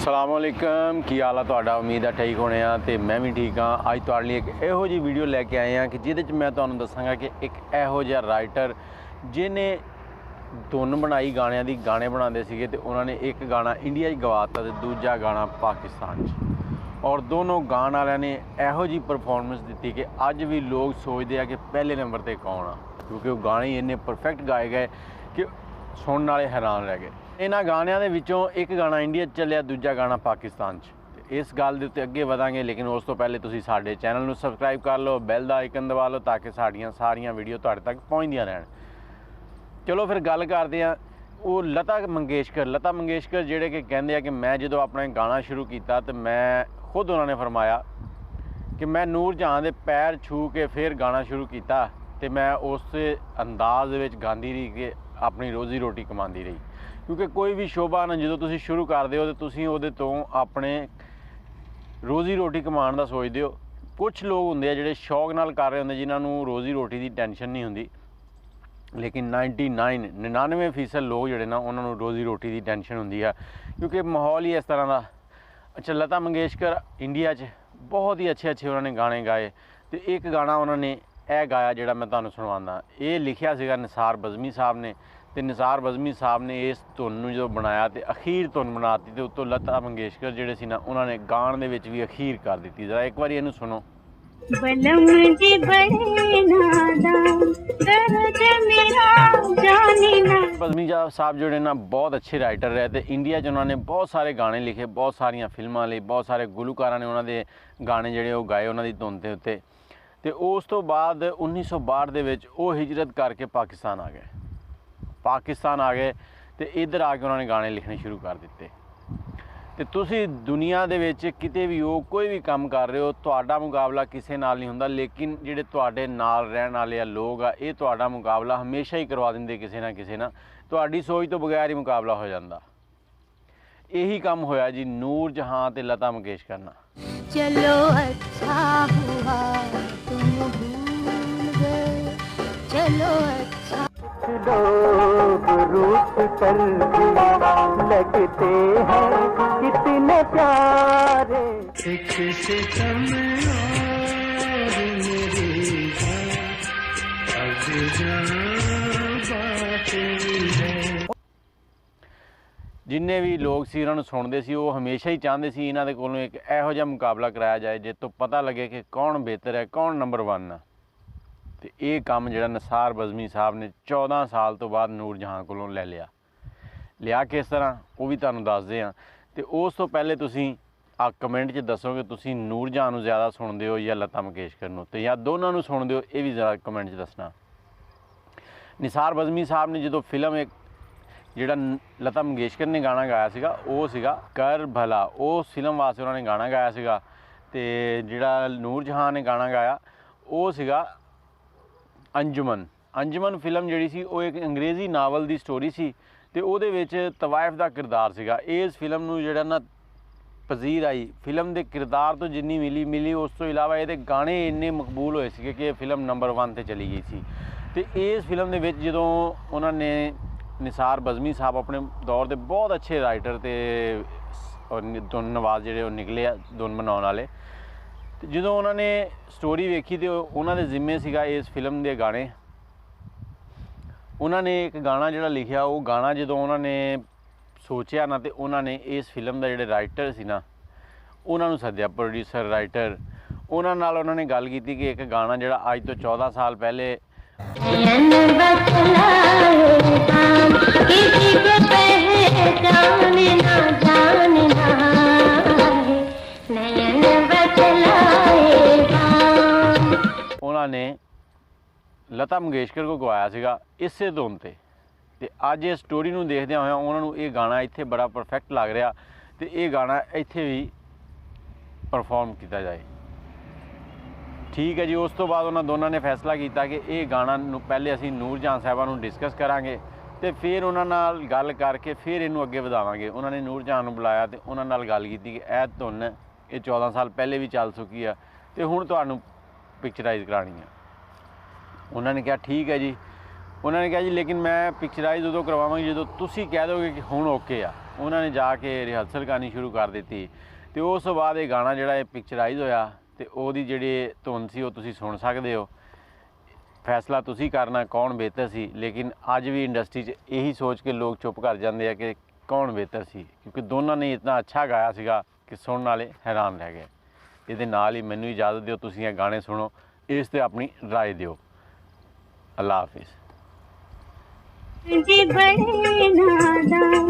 असलामुअलैकुम की हाल है तुहाडा। उम्मीद है ठीक होने आ ते मैं भी ठीक हाँ। अज तुहाडे लिए एक इहो जी वीडियो लैके आए हैं कि जिहदे च मैं तुहानूं दसांगा कि एक इहो जिहा राइटर जिहने धुन बनाई गाणियां दी, गाने बनाते सीगे ते उन्होंने एक गाना इंडिया च गवाता ते दूजा गाना पाकिस्तान च, और दोनों गाने वालियां ने इहो जी परफॉर्मेंस दी कि अज भी लोग सोचते हैं कि पहले नंबर पर कौन आ, क्योंकि वो गाने इन्ने परफेक्ट गाए गए कि सुनने वाले हैरान रह गए। इन्हां गाणियां दे विचों एक गाना इंडिया चलिया, दूजा गाना पाकिस्तान च। इस गल दे उत्ते अगे वधांगे, लेकिन उस तो पहले तुसीं साडे चैनल नूं सबसक्राइब कर लो, बैल दा आइकन दबा लो ताकि साड़ियां सारियां वीडियो तुहाडे तक पहुंचदियां रहन। चलो फिर गल करदे आं। वो लता मंगेशकर जिहड़े कि कहंदे आ कि मैं जदों अपना गाना शुरू कीता तो मैं खुद उन्होंने फरमाया कि मैं नूर जहां दे पैर छू के फिर गाना शुरू किया तो मैं उस अंदाज दे विच गांदी रही कि अपनी रोज़ी रोटी कमांदी रही। क्योंकि कोई भी शोभा ना जो तुसीं शुरू करदे हो तो तुसीं उहदे तों अपने रोज़ी रोटी कमाउण दा सोचदे हो। कुछ लोग हुंदे आ जिहड़े शौक नाल कर रहे हुंदे, जिन्हां नूं रोज़ी रोटी दी टेंशन नहीं हुंदी, लेकिन 99% लोग जिहड़े ना उन्हां नूं रोज़ी रोटी दी टेंशन हुंदी है, क्योंकि माहौल ही इस तरह का। अच्छा, लता मंगेशकर इंडिया च बहुत ही अच्छे उन्होंने गाने गाए तो एक गाना उन्होंने यह गाया जिहड़ा मैं तुहानूं सुणवांदा। ये लिखिया सीगा निसार बज़मी साहब ने, तो निसार बज़मी साहब ने इस धुन नूं जो बनाया तो अखीर धुन बनाती, तो उत्तों लता मंगेशकर जिहड़े सी ना उन्होंने गाण दे विच भी अखीर कर दी। जरा एक बार इहनूं सुनो। बलम जी बड़े नादान दर्द मेरा जाने ना। बज़मी साहब जोड़े ना बहुत अच्छे राइटर रहे थे। इंडिया च उन्होंने बहुत सारे गाने लिखे, बहुत सारिया फिल्मां लई, बहुत सारे गुलकारां ने उन्होंने गाने जिहड़े वो गाए उन्होंने धुन के उत्ते। तो उस तो बाद 1962 दे विच वो हिजरत करके पाकिस्तान आ गए तो इधर आके उन्होंने गाने लिखने शुरू कर दिते। तो तुसी दुनिया दे विच किते भी हो, कोई भी काम कर रहे हो, तुहाडा मुकाबला किसी नाल नहीं हुंदा, लेकिन जिहड़े तुहाडे नाल रहण वाले लोग आ ये तुहाडा मुकाबला हमेशा ही करवा दिंदे किसी ना। तुहाडी सोच तो बगैर ही मुकाबला हो जांदा। यही काम होया जी नूर जहां ते लता मंगेशकर नाल। चलो अच्छा हुआ तुम भूल गए, चलो अच्छा। लोग रूठ कर भी लगते हैं कितने प्यारे। एक सितम और मेरी अब जिन्ने भी लोग सी इन्होंने सुनते सी वो हमेशा ही चाहते सी इन्हों के कोलों एक इहो जिहा मुकाबला कराया जाए जिस तो पता लगे कि कौन बेहतर है, कौन नंबर 1 है। तो ये काम जिहड़ा निसार बज़मी साहब ने 14 साल तो बाद नूर जहां कोलों ले लिया किस तरह वो भी तुहानूं दसदे हां। तो उस तो पहले तुसीं कमेंट च दसो कि तुसीं नूर जहां नूं ज़्यादा सुनदे हो या लता मंगेशकर नूं, ते या दोनों नूं सुनदे हो, ये भी ज़रा कमेंट च दसना। निसार बज़मी साहब ने जो फिल्म एक जिहड़ा लता मंगेशकर ने गाना गाया सीगा वो सीगा कर भला, उस फिल्म वास्ते उन्होंने गाना गाया सीगा। ते जिहड़ा नूर जहां ने गाना गाया वो सीगा अंजुमन फिल्म जिहड़ी सी वो एक अंग्रेज़ी नावल की स्टोरी सी, ते उहदे विच तवाइफ का किरदार सीगा। इस फिल्म नूं जिहड़ा ना पजीर आई, फिल्म के किरदार तो जिन्नी मिली उस तो इलावा ये गाने इन्ने मकबूल होए सीगे कि फिल्म नंबर 1 ते चली गई सी। ते इस फिल्म दे विच जदों उन्होंने निसार बज़मी साहब अपने दौर के बहुत अच्छे राइटर तो धुन नवाज जिहड़े निकले धुन बनाने वाले, तो जो उन्होंने स्टोरी वेखी तो उन्होंने जिम्मे सीगा इस फिल्म के गाने। उन्होंने एक गाना जिहड़ा लिखिया वो गाना जो उन्होंने सोचा ना, तो उन्होंने इस फिल्म का जिहड़े राइटर सी ना उन्होंने सद्या, प्रोड्यूसर राइटर, उन्होंने गल की कि एक गाना जिहड़ा अज तो 14 साल पहले उन्होंने लता मंगेशकर को गवाया सीगा इसे धुन ते। अज इस स्टोरी नूं देखदे होए उन्होंने ये गाना इत्थे बड़ा परफेक्ट लग रहा, तो ये गाना इत्थे भी परफॉर्म किया जाए। ठीक है जी। उस तो बाद उन्होंने दोनों ने फैसला किया कि ये गाना पहले असीं नूर जहां साहिबा नूं डिस्कस करांगे तो फिर उन्होंने नाल गल करके फिर इनू अगे वधावांगे। उन्होंने नूर जहां नूं बुलाया तो उन्होंने नाल गल की कि यह धुन ये 14 साल पहले भी चल चुकी है तो हुण तुहानूं पिक्चराइज करानी है। उन्होंने कहा ठीक है जी। उन्होंने कहा जी लेकिन मैं पिक्चराइज उदों करवावांगी जो तुसीं कह दोगे कि हुण ओके आ। ਉਹਨਾਂ ਨੇ ਜਾ ਕੇ ਰਿਹਰਸਲ ਕਰਨੀ ਸ਼ੁਰੂ ਕਰ ਦਿੱਤੀ ਤੇ ਉਸ ਤੋਂ ਬਾਅਦ ਇਹ ਗਾਣਾ ਜਿਹੜਾ ਇਹ ਪਿਕਚਰਾਈਜ਼ ਹੋਇਆ ਤੇ ਉਹਦੀ ਜਿਹੜੀ ਧੁਨ ਸੀ ਉਹ ਤੁਸੀਂ ਸੁਣ ਸਕਦੇ ਹੋ। ਫੈਸਲਾ ਤੁਸੀਂ ਕਰਨਾ ਕੌਣ ਬਿਹਤਰ ਸੀ, ਲੇਕਿਨ ਅੱਜ ਵੀ ਇੰਡਸਟਰੀ 'ਚ ਇਹੀ ਸੋਚ ਕੇ ਲੋਕ ਚੁੱਪ ਕਰ ਜਾਂਦੇ ਆ ਕਿ ਕੌਣ ਬਿਹਤਰ ਸੀ, ਕਿਉਂਕਿ ਦੋਨਾਂ ਨੇ ਇਤਨਾ ਅੱਛਾ ਗਾਇਆ ਸੀਗਾ ਕਿ ਸੁਣਨ ਵਾਲੇ ਹੈਰਾਨ ਰਹਿ ਗਏ। ਇਹਦੇ ਨਾਲ ਹੀ ਮੈਨੂੰ ਇਜਾਜ਼ਤ ਦਿਓ, ਤੁਸੀਂ ਇਹ ਗਾਣੇ ਸੁਣੋ, ਇਸ 'ਤੇ ਆਪਣੀ ਰਾਏ ਦਿਓ। ਅੱਲਾ ਹਾਫਿਜ਼। जी बड़े नादान